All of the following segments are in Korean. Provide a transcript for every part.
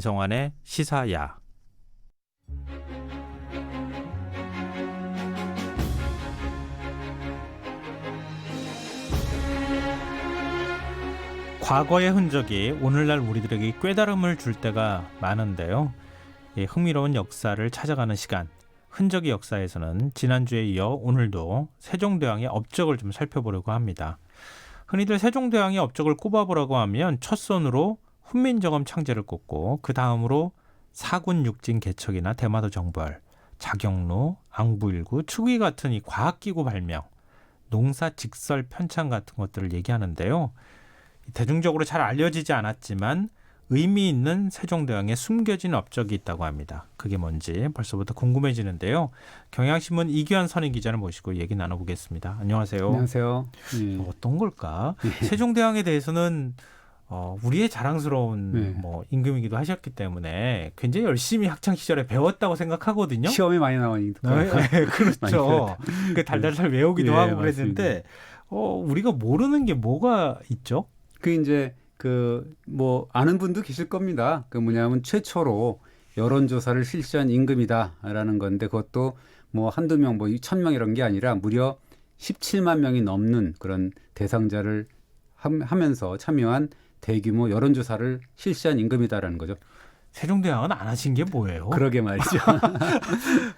김성환의 시사야. 과거의 흔적이 오늘날 우리들에게 꿰달음을 줄 때가 많은데요. 흥미로운 역사를 찾아가는 시간, 흔적의 역사에서는 지난주에 이어 오늘도 세종대왕의 업적을 좀 살펴보려고 합니다. 흔히들 세종대왕의 업적을 꼽아보라고 하면 첫손으로 훈민정음 창제를 꼽고 그 다음으로 사군 육진 개척이나 대마도 정벌, 자경루, 앙부일구, 추구이 같은 이 과학기구 발명, 농사 직설 편찬 같은 것들을 얘기하는데요. 대중적으로 잘 알려지지 않았지만 의미 있는 세종대왕의 숨겨진 업적이 있다고 합니다. 그게 뭔지 벌써부터 궁금해지는데요. 경향신문 이규환 선임기자를 모시고 얘기 나눠보겠습니다. 안녕하세요. 안녕하세요. 어떤 걸까? 세종대왕에 대해서는 우리의 자랑스러운 임금이기도 하셨기 때문에 굉장히 열심히 학창시절에 배웠다고 생각하거든요. 시험에 많이 나오니까. 네, 그렇죠. 그 달달달 외우기도 하고 그랬는데 우리가 모르는 게 뭐가 있죠? 아는 분도 계실 겁니다. 그 뭐냐면 최초로 여론조사를 실시한 임금이다라는 건데 그것도 한두 명, 1,000명 이런 게 아니라 무려 17만 명이 넘는 그런 대상자를 하면서 참여한 대규모 여론조사를 실시한 임금이다라는 거죠. 세종대왕은 안 하신 게 뭐예요? 그러게 말이죠.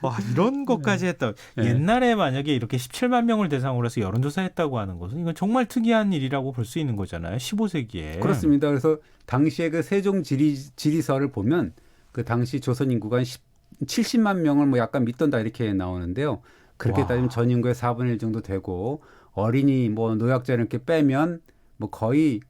와, 이런 것까지 했다. 옛날에 만약에 이렇게 17만 명을 대상으로 해서 여론조사했다고 하는 것은 이건 정말 특이한 일이라고 볼 수 있는 거잖아요. 15세기에. 그렇습니다. 그래서 당시에 그 세종 지리서를 보면 그 당시 조선 인구가 70만 명을 약간 밑돈다 이렇게 나오는데요. 그렇게 따지면 전 인구의 4분의 1 정도 되고 어린이 노약자 이렇게 빼면 거의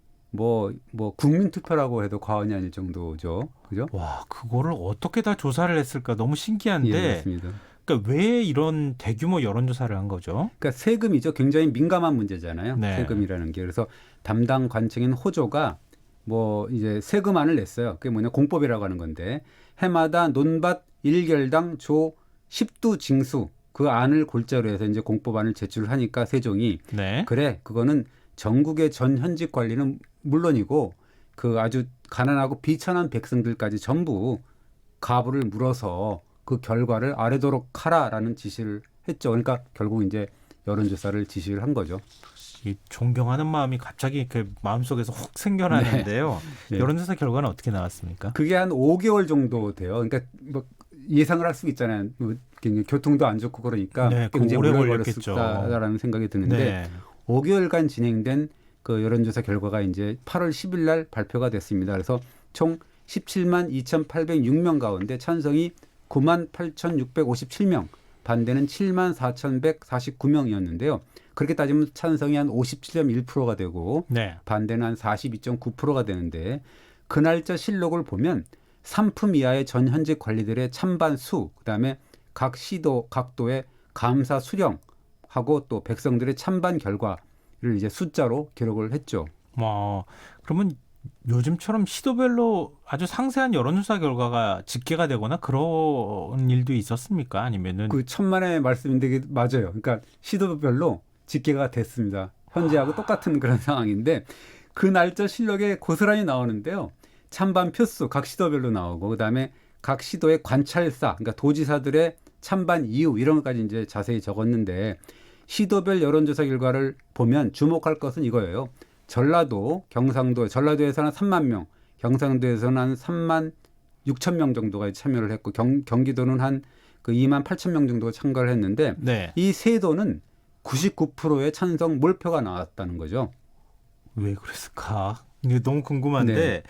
국민 투표라고 해도 과언이 아닐 정도죠. 그죠? 와, 그거를 어떻게 다 조사를 했을까 너무 신기한데. 예, 맞습니다. 그러니까 왜 이런 대규모 여론조사를 한 거죠? 그러니까 세금이죠. 굉장히 민감한 문제잖아요. 네. 세금이라는 게. 그래서 담당 관청인 호조가 이제 세금안을 냈어요. 그게 뭐냐 공법이라고 하는 건데 해마다 논밭 1결당 조 10두 징수 그 안을 골자로 해서 이제 공법안을 제출하니까 세종이 그래 그거는 전국의 전 현직 관리는 물론이고 그 아주 가난하고 비천한 백성들까지 전부 가부를 물어서 그 결과를 아래도록 하라라는 지시를 했죠. 그러니까 결국 이제 여론조사를 지시를 한 거죠. 이 존경하는 마음이 갑자기 그 마음속에서 훅 생겨나는데요. 네. 여론조사 결과는 어떻게 나왔습니까? 그게 한 5개월 정도 돼요. 그러니까 예상을 할 수 있잖아요. 교통도 안 좋고 그러니까 굉장히 오래 걸렸겠죠. 걸렸다라는 생각이 드는데 5개월간 진행된 그 여론조사 결과가 이제 8월 10일 날 발표가 됐습니다. 그래서 총 17만 2,806명 가운데 찬성이 9만 8,657명, 반대는 7만 4,149명이었는데요. 그렇게 따지면 찬성이 한 57.1%가 되고 반대는 한 42.9%가 되는데 그 날짜 실록을 보면 상품 이하의 전 현직 관리들의 찬반 수, 그다음에 각 시도, 각 도의 감사 수령하고 또 백성들의 찬반 결과를 이제 숫자로 기록을 했죠. 그러면 요즘처럼 시도별로 아주 상세한 여론조사 결과가 집계가 되거나 그런 일도 있었습니까? 아니면은 그 천만의 말씀인데 그게 맞아요. 그러니까 시도별로 집계가 됐습니다. 현재하고 똑같은 그런 상황인데 그 날짜 실록에 고스란히 나오는데요. 찬반 표수 각 시도별로 나오고 그다음에 각 시도의 관찰사, 그러니까 도지사들의 찬반 이유 이런 것까지 이제 자세히 적었는데 시도별 여론조사 결과를 보면 주목할 것은 이거예요. 전라도, 경상도, 전라도에서는 3만 명, 경상도에서는 한 3만 6천 명 정도가 참여를 했고 경기도는 한 그 2만 8천 명 정도가 참가를 했는데 이 세 도는 99%의 찬성 몰표가 나왔다는 거죠. 왜 그랬을까? 이게 너무 궁금한데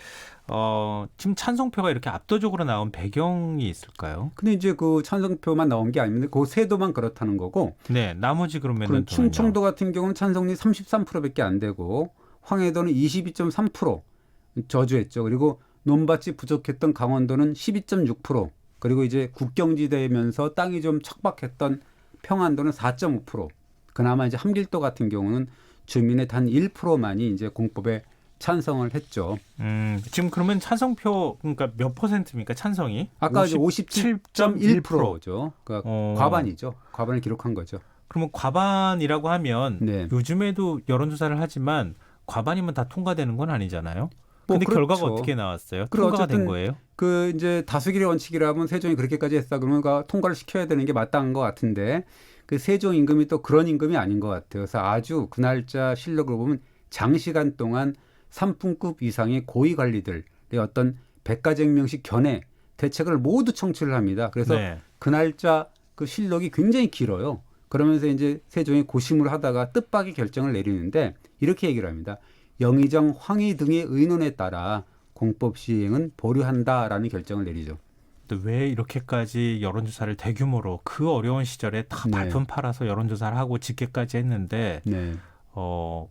지금 찬성표가 이렇게 압도적으로 나온 배경이 있을까요? 근데 이제 그 찬성표만 나온 게 아니면 그 세 도만 그렇다는 거고. 나머지 그러면 충청도 같은 경우는 찬성률이 33%밖에 안 되고 황해도는 22.3% 저주했죠. 그리고 논밭이 부족했던 강원도는 12.6%, 그리고 이제 국경지대면서 땅이 좀 척박했던 평안도는 4.5%. 그나마 이제 함길도 같은 경우는 주민의 단 1%만이 이제 공법에 찬성을 했죠. 지금 그러면 찬성표 그러니까 몇 퍼센트입니까? 찬성이? 아까 57.1%죠. 그러니까 과반이죠. 과반을 기록한 거죠. 그러면 과반이라고 하면 요즘에도 여론조사를 하지만 과반이면 다 통과되는 건 아니잖아요. 근데 그렇죠. 결과가 어떻게 나왔어요? 그리고 통과가 된 어쨌든 거예요? 그 이제 다수결의 원칙이라면 세종이 그렇게까지 했다 그러면 통과를 시켜야 되는 게 마땅한 것 같은데 그 세종 임금이 또 그런 임금이 아닌 것 같아요. 그래서 아주 그 날짜 실록을 보면 장시간 동안 삼품급 이상의 고위 관리들의 어떤 백가쟁명식 견해 대책을 모두 청취를 합니다. 그래서 네. 그 날짜 그 실록이 굉장히 길어요. 그러면서 이제 세종이 고심을 하다가 뜻밖의 결정을 내리는데 이렇게 얘기를 합니다. 영의정, 황희 등의 의논에 따라 공법 시행은 보류한다라는 결정을 내리죠. 또 왜 이렇게까지 여론조사를 대규모로 그 어려운 시절에 다 네. 발품 팔아서 여론조사를 하고 집계까지 했는데 네.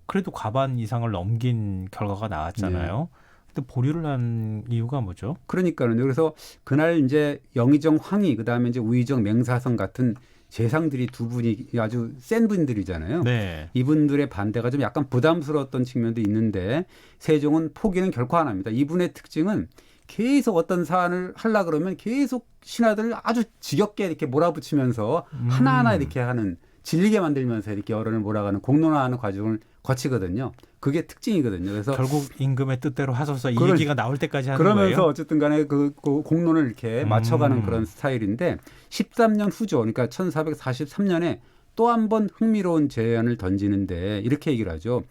그래도 과반 이상을 넘긴 결과가 나왔잖아요. 근데 보류를 한 이유가 뭐죠? 그러니까요. 그래서 그날 이제 영의정, 황희 그다음에 이제 우의정, 맹사성 같은 재상들이 두 분이 아주 센 분들이잖아요. 네. 이분들의 반대가 좀 약간 부담스러웠던 측면도 있는데 세종은 포기는 결코 안 합니다. 이분의 특징은 계속 어떤 사안을 하려 그러면 계속 신하들을 아주 지겹게 이렇게 몰아붙이면서 하나하나 이렇게 하는 질리게 만들면서 이렇게 여론을 몰아가는 공론화하는 과정을 거치거든요. 그게 특징이거든요. 그래서 결국 임금의 뜻대로 하소서 이 그런- 얘기가 나올 때까지 하는 그러면서 거예요. 어쨌든 간에 그 공론을 이렇게 맞춰가는 그런 스타일인데 13년 후죠. 그러니까 1443년에 또 한 번 흥미로운 제안을 던지는데 이렇게 얘기를 하죠.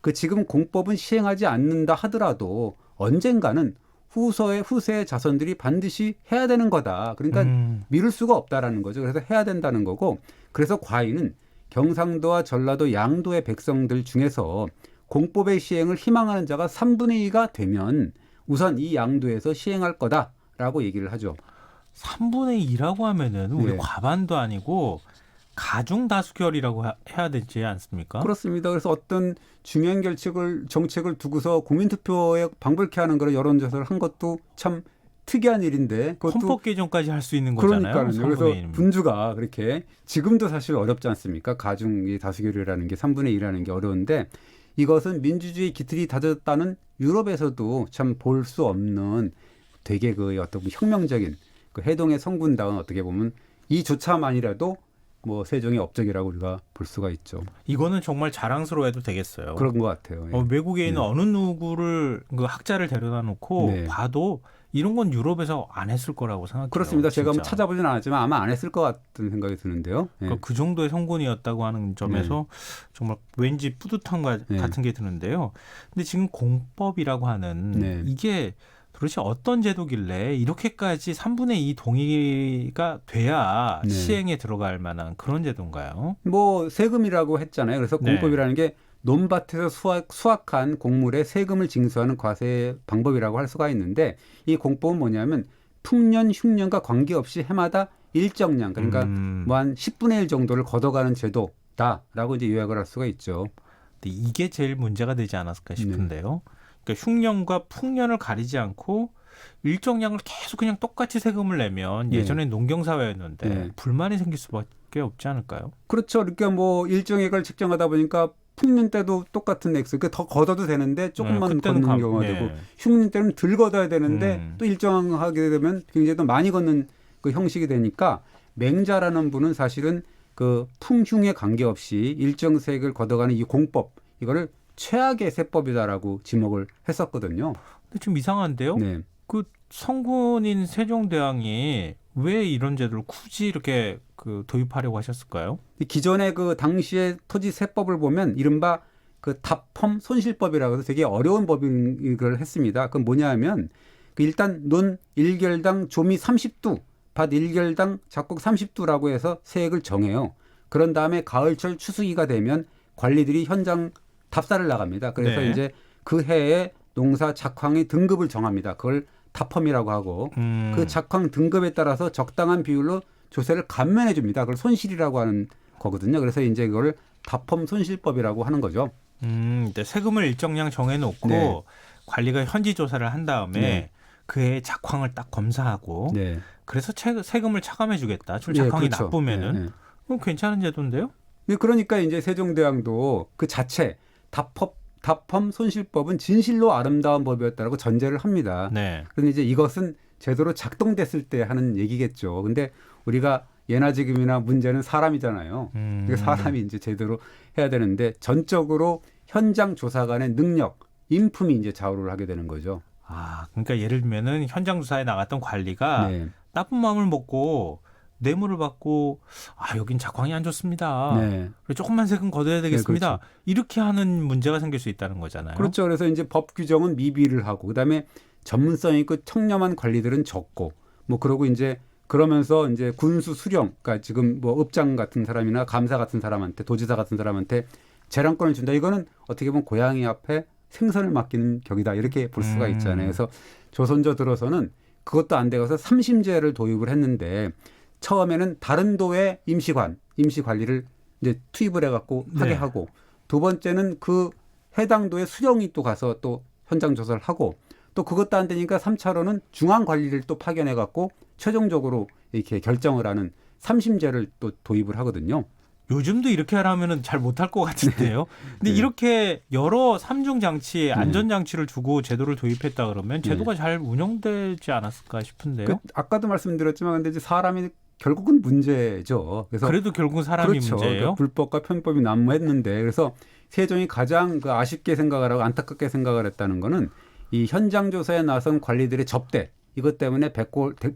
그 지금 공법은 시행하지 않는다 하더라도 언젠가는 후세의 자손들이 반드시 해야 되는 거다. 그러니까 미룰 수가 없다라는 거죠. 그래서 해야 된다는 거고 그래서 과인은 경상도와 전라도 양도의 백성들 중에서 공법의 시행을 희망하는 자가 3분의 2가 되면 우선 이 양도에서 시행할 거다라고 얘기를 하죠. 3분의 2라고 하면은 우리 네. 과반도 아니고 가중 다수결이라고 해야 되지 않습니까? 그렇습니다. 그래서 어떤 중요한 정책을 두고서 국민투표에 방불케 하는 그런 여론조사를 한 것도 참 특이한 일인데 그것도 헌법 개정까지 할 수 있는 거잖아요. 그러니까요. 3분의 그래서 1이면. 분주가 그렇게 지금도 사실 어렵지 않습니까? 가중이 다수결이라는 게 3분의 1이라는 게 어려운데 이것은 민주주의 기틀이 다졌다는 유럽에서도 참 볼 수 없는 되게 그 어떤 혁명적인 그 해동의 성군다운 어떻게 보면 이조차만이라도 뭐 세종의 업적이라고 우리가 볼 수가 있죠. 이거는 정말 자랑스러워해도 되겠어요. 그런 것 같아요. 예. 외국에 있는 어느 누구를 그 학자를 데려다 놓고 네. 봐도 이런 건 유럽에서 안 했을 거라고 생각해요. 그렇습니다. 제가 진짜. 한번 찾아보진 않았지만 아마 안 했을 것 같은 생각이 드는데요. 예. 그러니까 그 정도의 성군이었다고 하는 점에서 정말 왠지 뿌듯한 네. 같은 게 드는데요. 근데 지금 공법이라고 하는 네. 이게 도대체 어떤 제도길래 이렇게까지 3분의 2 동의가 돼야 네. 시행에 들어갈 만한 그런 제도인가요? 뭐 세금이라고 했잖아요. 그래서 네. 공법이라는 게 논밭에서 수확한 곡물에 세금을 징수하는 과세 방법이라고 할 수가 있는데 이 공법은 뭐냐면 풍년, 흉년과 관계없이 해마다 일정량 그러니까 뭐 한 10분의 1 정도를 걷어가는 제도다라고 이제 요약을 할 수가 있죠. 근데 이게 제일 문제가 되지 않았을까 싶은데요. 그러니까 흉년과 풍년을 가리지 않고 일정량을 계속 그냥 똑같이 세금을 내면 예전에 농경사회였는데 네. 불만이 생길 수밖에 없지 않을까요? 그렇죠. 그러니까 뭐 일정액을 책정하다 보니까 풍년 때도 똑같은 액수, 그러니까 더 걷어도 되는데 조금만 그때는 걷는 경우가 네. 되고 흉년 때는 덜 걷어야 되는데 또 일정하게 되면 굉장히 더 많이 걷는 그 형식이 되니까 맹자라는 분은 사실은 그 풍흉에 관계없이 일정 세액을 걷어가는 이 공법 이거를 최악의 세법이다라고 지목을 했었거든요. 근데 좀 이상한데요. 네. 그 성군인 세종대왕이 왜 이런 제도를 굳이 이렇게 그 도입하려고 하셨을까요? 기존의 그 당시의 토지 세법을 보면 이른바 그 답험 손실법이라고 해서 되게 어려운 법을 했습니다. 그건 뭐냐 하면 그 일단 논 1결당 조미 30두, 밭 1결당 작곡 30두라고 해서 세액을 정해요. 그런 다음에 가을철 추수기가 되면 관리들이 현장 답사를 나갑니다. 그래서 네. 이제 그 해에 농사 작황의 등급을 정합니다. 그걸 답험이라고 하고 그 작황 등급에 따라서 적당한 비율로 조세를 감면해 줍니다. 그걸 손실이라고 하는 거거든요. 그래서 이제 그걸 답험 손실법이라고 하는 거죠. 이제 세금을 일정량 정해놓고 네. 관리가 현지 조사를 한 다음에 네. 그해 작황을 딱 검사하고 네. 그래서 세금을 차감해주겠다. 좀 네, 작황이 그렇죠. 나쁘면은 네, 네. 그럼 괜찮은 제도인데요? 네, 그러니까 이제 세종대왕도 그 자체 답험 손실법은 진실로 아름다운 법이었다라고 전제를 합니다. 네. 그런데 이제 이것은 제대로 작동됐을 때 하는 얘기겠죠. 근데 우리가 예나 지금이나 문제는 사람이잖아요. 그러니까 사람이 이제 제대로 해야 되는데 전적으로 현장 조사관의 능력 인품이 이제 좌우를 하게 되는 거죠. 아, 그러니까 예를 들면은 현장 조사에 나갔던 관리가 네. 나쁜 마음을 먹고 뇌물을 받고 아, 여긴 작황이 안 좋습니다. 네. 그래서 조금만 세금 걷어야 되겠습니다. 그렇죠. 이렇게 하는 문제가 생길 수 있다는 거잖아요. 그렇죠. 그래서 이제 법 규정은 미비를 하고 그다음에 전문성 있고 청렴한 관리들은 적고 뭐 그러고 이제 그러면서 이제 군수 수령 그러니까 지금 뭐 읍장 같은 사람이나 감사 같은 사람한테 도지사 같은 사람한테 재량권을 준다. 이거는 어떻게 보면 고양이 앞에 생선을 맡기는 격이다. 이렇게 볼 수가 있잖아요. 그래서 조선조 들어서는 그것도 안 되고서 삼심제를 도입을 했는데 처음에는 다른 도의 임시 관리를 이제 투입을 해갖고 하게 네. 하고 두 번째는 그 해당 도의 수령이 또 가서 또 현장 조사를 하고 또 그것도 안 되니까 3차로는 중앙 관리를 또 파견해갖고 최종적으로 이렇게 결정을 하는 삼심제를 또 도입을 하거든요. 요즘도 이렇게 하라면은 잘 못할 것 같은데요. 근데 네. 이렇게 여러 삼중 장치, 안전 장치를 두고 제도를 도입했다 그러면 제도가 잘 운영되지 않았을까 싶은데요. 아까도 말씀드렸지만 근데 이제 사람이 결국은 문제죠. 그래서 그래도 결국 사람이 그렇죠. 문제예요. 그 불법과 편법이 난무했는데 그래서 세종이 가장 그 아쉽게 생각을 하고 안타깝게 생각을 했다는 거는 이 현장 조사에 나선 관리들의 접대 이것 때문에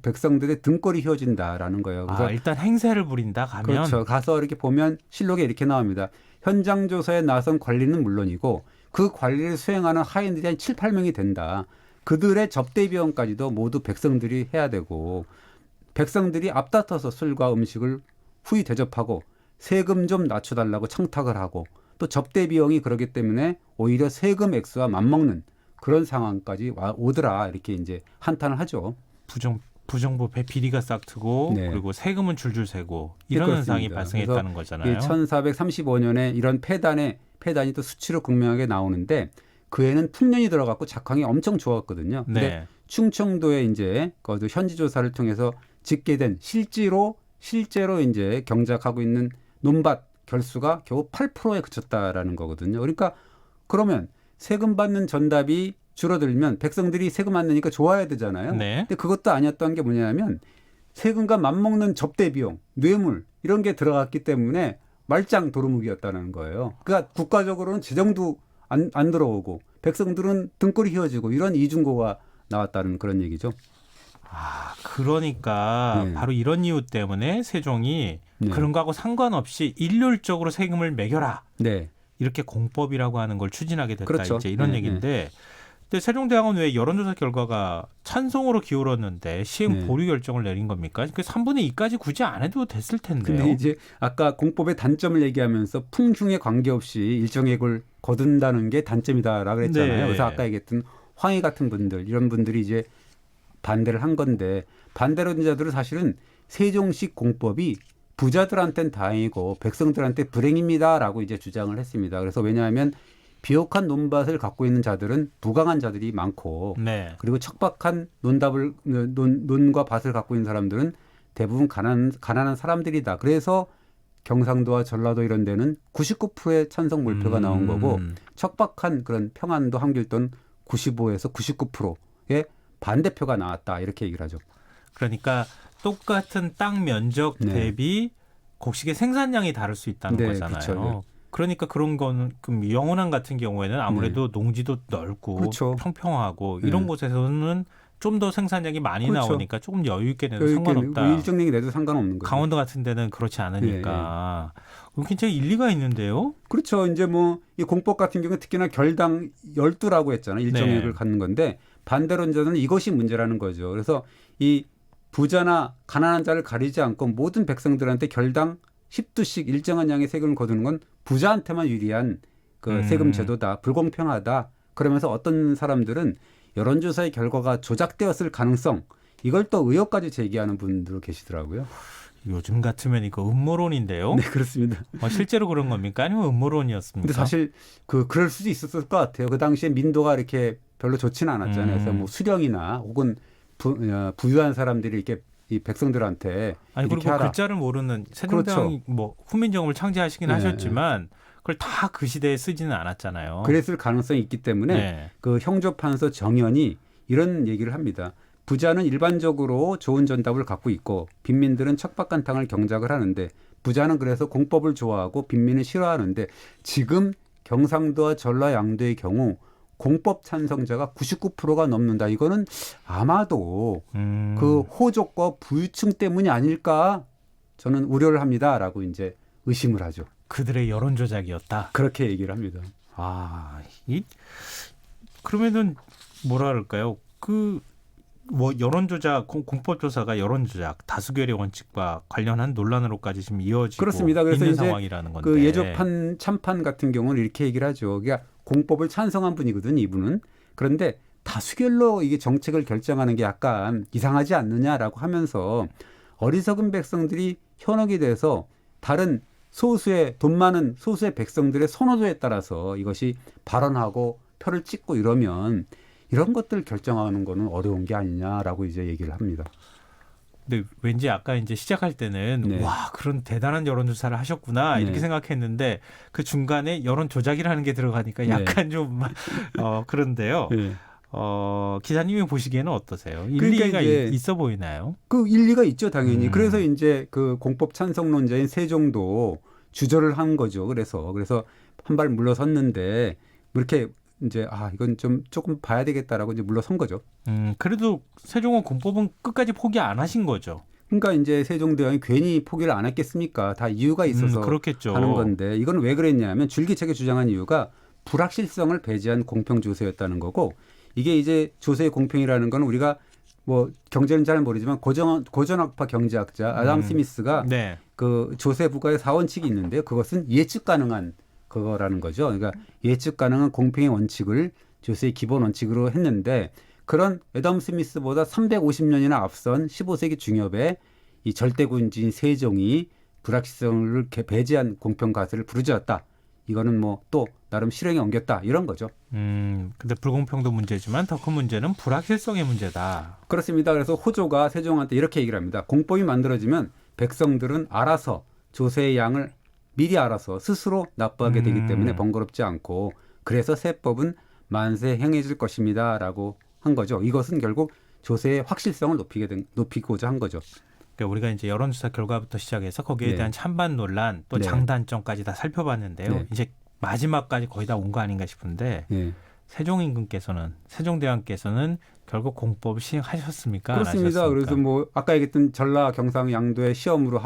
백성들의 등골이 휘어진다라는 거예요. 그래서 아, 일단 행세를 부린다 가면 그렇죠. 가서 이렇게 보면 실록에 이렇게 나옵니다. 현장 조사에 나선 관리는 물론이고 그 관리를 수행하는 하인들이 한 7, 8명이 된다. 그들의 접대 비용까지도 모두 백성들이 해야 되고 백성들이 앞다퉈서 술과 음식을 후히 대접하고 세금 좀 낮춰달라고 청탁을 하고 또 접대 비용이 그러기 때문에 오히려 세금 액수와 맞먹는 그런 상황까지 오더라 이렇게 이제 한탄을 하죠. 부정부패 비리가 싹트고 네. 그리고 세금은 줄줄 세고 이런 그렇습니다. 현상이 발생했다는 거잖아요. 1435년에 이런 폐단이 또 수치로 극명하게 나오는데 그에는 풍년이 들어갔고 작황이 엄청 좋았거든요. 근데 네. 충청도에 이제 그 현지 조사를 통해서 집계된 실제로 이제 경작하고 있는 논밭 결수가 겨우 8%에 그쳤다라는 거거든요. 그러니까 그러면 세금 받는 전답이 줄어들면 백성들이 세금 안 내니까 좋아야 되잖아요. 네. 근데 그것도 아니었던 게 뭐냐면 세금과 맞먹는 접대 비용, 뇌물 이런 게 들어갔기 때문에 말짱 도루묵이었다는 거예요. 그러니까 국가적으로는 재정도 안 들어오고 백성들은 등골이 휘어지고 이런 이중고가 나왔다는 그런 얘기죠. 아, 그러니까 네. 바로 이런 이유 때문에 세종이 네. 그런 거하고 상관없이 일률적으로 세금을 매겨라. 네. 이렇게 공법이라고 하는 걸 추진하게 됐다. 그렇죠. 이제 이런 네, 얘기인데 근데 세종대왕은 왜 여론조사 결과가 찬성으로 기울었는데 시행 네. 보류 결정을 내린 겁니까? 그 3분의 2까지 굳이 안 해도 됐을 텐데요. 근데 이제 아까 공법의 단점을 얘기하면서 풍흉에 관계없이 일정액을 거둔다는 게 단점이다라고 그랬잖아요. 네. 그래서 아까 얘기했던 황희 같은 분들 이런 분들이 이제 반대를 한 건데 반대론자들은 사실은 세종식 공법이 부자들한테는 다행이고 백성들한테 불행입니다라고 이제 주장을 했습니다. 그래서 왜냐하면 비옥한 논밭을 갖고 있는 자들은 부강한 자들이 많고 네. 그리고 척박한 논과 밭을 갖고 있는 사람들은 대부분 가난한 사람들이다. 그래서 경상도와 전라도 이런 데는 99%의 찬성 몰표가 나온 거고 척박한 그런 평안도 한길도는 95에서 99%의 반대표가 나왔다. 이렇게 얘기를 하죠. 그러니까 똑같은 땅 면적 네. 대비 곡식의 생산량이 다를 수 있다는 네, 거잖아요. 그렇죠. 네. 그러니까 그런 거는 그럼 영원항 같은 경우에는 아무래도 농지도 넓고 그렇죠. 평평하고 네. 이런 곳에서는 좀 더 생산량이 많이 그렇죠. 나오니까 조금 여유 있게 내도 상관없다. 뭐 일정량이 내도 상관없는 거죠. 강원도 같은 데는 그렇지 않으니까. 그럼 굉장히 일리가 있는데요. 그렇죠. 이제 뭐 이 공법 같은 경우는 특히나 결당 12라고 했잖아요. 일정액을 네. 갖는 건데 반대론자는 이것이 문제라는 거죠. 그래서 이 부자나 가난한 자를 가리지 않고 모든 백성들한테 결당 10두씩 일정한 양의 세금을 거두는 건 부자한테만 유리한 그 세금 제도다. 불공평하다. 그러면서 어떤 사람들은 여론조사의 결과가 조작되었을 가능성 이걸 또 의혹까지 제기하는 분들 계시더라고요. 요즘 같으면 이거 음모론인데요. 네, 그렇습니다. 실제로 그런 겁니까? 아니면 음모론이었습니까? 근데 사실 그럴 수도 있었을 것 같아요. 그 당시에 민도가 이렇게 별로 좋지는 않았잖아요. 그래서 뭐 수령이나 혹은 부유한 사람들이 이렇게 이 백성들한테 아니 이렇게 그리고 하라. 글자를 모르는 세종대왕이 그렇죠. 뭐 후민정음을 창제하시긴 네. 하셨지만 그걸 다 그 시대에 쓰지는 않았잖아요. 그랬을 가능성이 있기 때문에 네. 그 형조판서 정연이 이런 얘기를 합니다. 부자는 일반적으로 좋은 전답을 갖고 있고 빈민들은 척박한 땅을 경작을 하는데 부자는 그래서 공법을 좋아하고 빈민은 싫어하는데 지금 경상도와 전라 양도의 경우 공법 찬성자가 99%가 넘는다. 이거는 아마도 음. 그 호족과 부유층 때문이 아닐까 저는 우려를 합니다라고 이제 의심을 하죠. 그들의 여론 조작이었다. 그렇게 얘기를 합니다. 그러면은 뭐라 그럴까요? 뭐 여론 조작, 공법 조사가 여론 조작, 다수결의 원칙과 관련한 논란으로까지 지금 이어지고 그렇습니다. 그래서 있는 이제 상황이라는 건데. 그 예조판 참판 같은 경우는 이렇게 얘기를 하죠. 그러니까 공법을 찬성한 분이거든, 이분은. 그런데 다수결로 이게 정책을 결정하는 게 약간 이상하지 않느냐라고 하면서 어리석은 백성들이 현혹이 돼서 다른 소수의 돈 많은 소수의 백성들의 선호도에 따라서 이것이 발언하고 표를 찍고 이러면 이런 것들을 결정하는 거는 어려운 게 아니냐라고 이제 얘기를 합니다. 근데 왠지 아까 이제 시작할 때는 네. 와, 그런 대단한 여론 조사를 하셨구나 이렇게 네. 생각했는데 그 중간에 여론 조작이라는 게 들어가니까 약간 좀 그런데요. 네. 기자님이 보시기에는 어떠세요? 그러니까 일리가 이제 있어 보이나요? 그 일리가 있죠, 당연히. 음. 그래서 이제 그 공법 찬성론자인 세종도 주저를 한 거죠. 그래서 한 발 물러섰는데 이렇게 이제 이건 좀 조금 봐야 되겠다라고 이제 물러선 거죠. 그래도 세종은 공법은 끝까지 포기 안 하신 거죠. 그러니까 이제 세종대왕이 괜히 포기를 안 했겠습니까? 다 이유가 있어서 그렇겠죠. 하는 건데 이건 왜 그랬냐면 줄기차게 주장한 이유가 불확실성을 배제한 공평 조세였다는 거고 이게 이제 조세의 공평이라는 건 우리가 뭐 경제는 잘 모르지만 고전학파 경제학자 아담 스미스가 네. 그 조세 부과의 4원칙이 있는데요. 그것은 예측 가능한 그거라는 거죠. 그러니까 예측 가능한 공평의 원칙을 조세의 기본 원칙으로 했는데 그런 애덤 스미스보다 350년이나 앞선 15세기 중엽에 이 절대군주인 세종이 불확실성을 배제한 공평 과세를 부르짖었다. 이거는 뭐 또 나름 실행에 옮겼다. 이런 거죠. 근데 불공평도 문제지만 더 큰 문제는 불확실성의 문제다. 그렇습니다. 그래서 호조가 세종한테 이렇게 얘기를 합니다. 공법이 만들어지면 백성들은 알아서 조세의 양을 미리 알아서 스스로 납부하게 되기 때문에 번거롭지 않고 그래서 세법은 만세 행해질 것입니다라고 한 거죠. 이것은 결국 조세의 확실성을 높이고자 한 거죠. 그러니까 우리가 이제 여론조사 결과부터 시작해서 거기에 네. 대한 찬반 논란 또 네. 장단점까지 다 살펴봤는데요. 네. 이제 마지막까지 거의 다 온 거 아닌가 싶은데 예. 세종대왕께서는 결국 공법을 시행하셨습니까? 안 그렇습니다. 하셨습니까? 그래서 뭐 아까 얘기했던 전라, 경상, 양도에 시험으로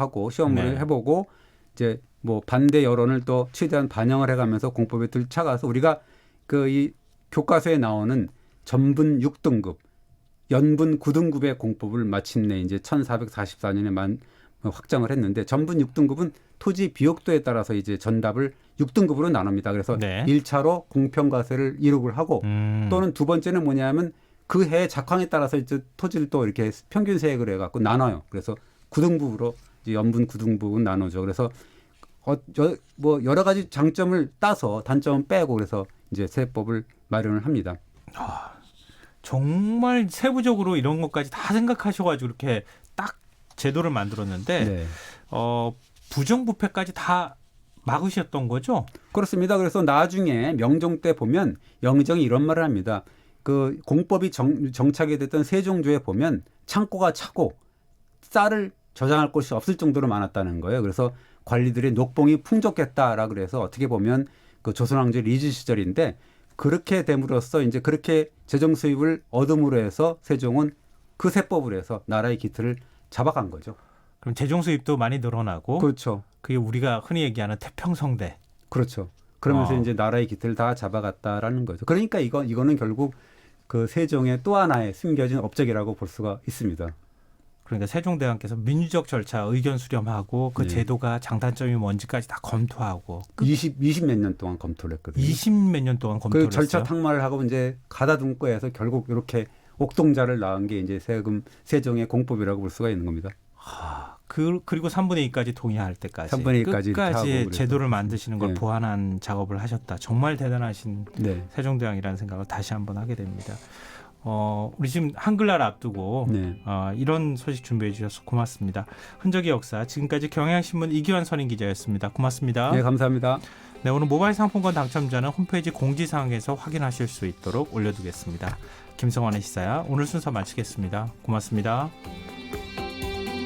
네. 해보고 이제 뭐 반대 여론을 또 최대한 반영을 해가면서 공법에 들쳐가서 우리가 그 이 교과서에 나오는 전분 6등급, 연분 9등급의 공법을 마침내 이제 1444년에 확정을 했는데 전분 6등급은 토지 비옥도에 따라서 이제 전답을 6등급으로 나눕니다. 그래서 네. 1차로 공평과세를 이룩을 하고 또는 두 번째는 뭐냐면 그 해 작황에 따라서 이제 토지를 또 이렇게 평균 세액을 해갖고 나눠요. 그래서 9등급으로 이제 연분 9등급은 나누죠. 그래서 뭐 여러 가지 장점을 따서 단점은 빼고 그래서 이제 세법을 마련을 합니다. 정말 세부적으로 이런 것까지 다 생각하셔가지고 이렇게 딱 제도를 만들었는데 네. 부정부패까지 다 막으셨던 거죠? 그렇습니다. 그래서 나중에 명종 때 보면 영정이 이런 말을 합니다. 그 공법이 정착이 됐던 세종조에 보면 창고가 차고 쌀을 저장할 곳이 없을 정도로 많았다는 거예요. 그래서 관리들의 녹봉이 풍족했다라 그래서 어떻게 보면 그 조선왕조 리즈 시절인데 그렇게 됨으로써 이제 그렇게 재정 수입을 얻음으로 해서 세종은 그 세법을 해서 나라의 기틀을 잡아간 거죠. 그럼 재정 수입도 많이 늘어나고 그렇죠. 그게 우리가 흔히 얘기하는 태평성대. 그렇죠. 그러면서 이제 나라의 기틀을 다 잡아갔다라는 거죠. 그러니까 이거는 결국 그 세종의 또 하나의 숨겨진 업적이라고 볼 수가 있습니다. 그러니까 세종대왕께서 민주적 절차 의견 수렴하고 그 네. 제도가 장단점이 뭔지까지 다 검토하고 20 몇 년 동안 검토를 했거든요. 20몇 년 동안 검토를 그 절차 했어요. 탁말을 하고 이제 가다듬고 해서 결국 이렇게 옥동자를 낳은 게 이제 세종의 공법이라고 볼 수가 있는 겁니다. 그리고 3분의 2까지 동의할 때까지 3분의 2까지 하고 끝까지 그래서. 제도를 만드시는 걸 네. 보완한 작업을 하셨다. 정말 대단하신 네. 세종대왕이라는 생각을 다시 한번 하게 됩니다. 우리 지금 한글날 앞두고 네. 이런 소식 준비해 주셔서 고맙습니다. 흔적의 역사 지금까지 경향신문 이기환 선임 기자였습니다. 고맙습니다. 네, 감사합니다. 네, 오늘 모바일 상품권 당첨자는 홈페이지 공지사항에서 확인하실 수 있도록 올려두겠습니다. 김성환의 시사야 오늘 순서 마치겠습니다. 고맙습니다.